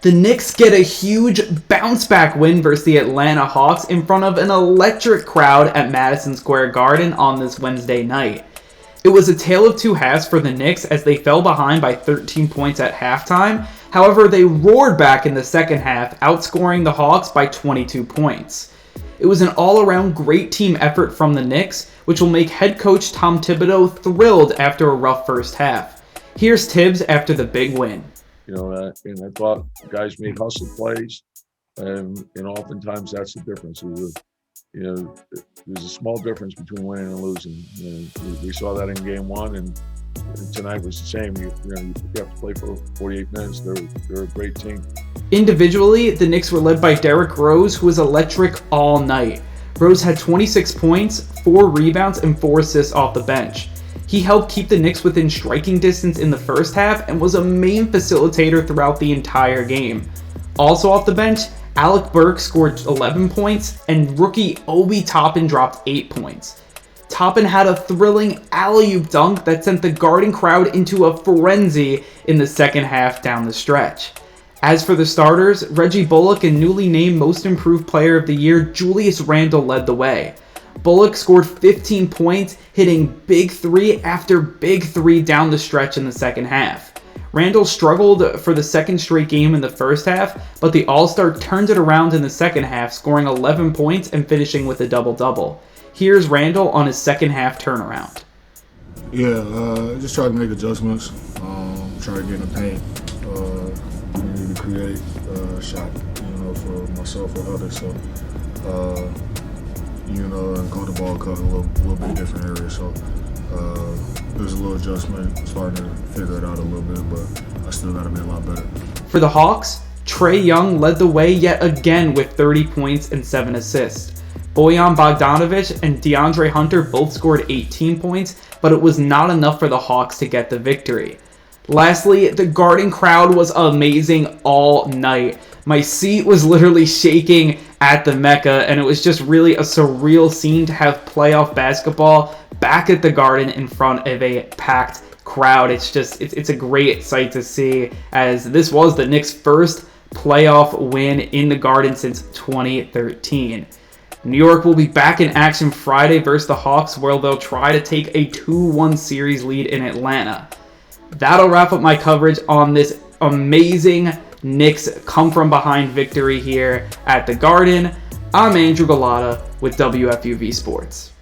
The Knicks get a huge bounce-back win versus the Atlanta Hawks in front of an electric crowd at Madison Square Garden on this Wednesday night. It was a tale of two halves for the Knicks as they fell behind by 13 points at halftime. However, they roared back in the second half, outscoring the Hawks by 22 points. It was an all-around great team effort from the Knicks, which will make head coach Tom Thibodeau thrilled after a rough first half. Here's Tibbs after the big win. And I thought guys made hustle plays, and oftentimes that's the difference. There's a small difference between winning and losing. We saw that in game one, and tonight was the same. You have to play for 48 minutes. They're a great team. Individually, the Knicks were led by Derrick Rose, who was electric all night. Rose had 26 points, 4 rebounds, and 4 assists off the bench. He helped keep the Knicks within striking distance in the first half and was a main facilitator throughout the entire game. Also off the bench, Alec Burks scored 11 points and rookie Obi Toppin dropped 8 points. Toppin had a thrilling alley-oop dunk that sent the Garden crowd into a frenzy in the second half down the stretch. As for the starters, Reggie Bullock and newly named Most Improved Player of the Year Julius Randle led the way. Bullock scored 15 points, hitting big three after big three down the stretch in the second half. Randle struggled for the second straight game in the first half, but the All-Star turned it around in the second half, scoring 11 points and finishing with a double-double. Here's Randle on his second half turnaround. Just try to make adjustments, try to get in the paint, need to create a shot, for myself or others. And go to ball cut a little bit different area. So there's a little adjustment. Starting to figure it out a little bit, but I still got to be a lot better. For the Hawks, Trae Young led the way yet again with 30 points and 7 assists. Bojan Bogdanovic and DeAndre Hunter both scored 18 points, but it was not enough for the Hawks to get the victory. Lastly, the Garden crowd was amazing all night. My seat was literally shaking at the Mecca, and it was just really a surreal scene to have playoff basketball back at the Garden in front of a packed crowd. It's a great sight to see, as this was the Knicks' first playoff win in the Garden since 2013. New York will be back in action Friday versus the Hawks, where they'll try to take a 2-1 series lead in Atlanta. That'll wrap up my coverage on this amazing Knicks come-from-behind victory here at the Garden. I'm Andrew Gullotta with WFUV Sports.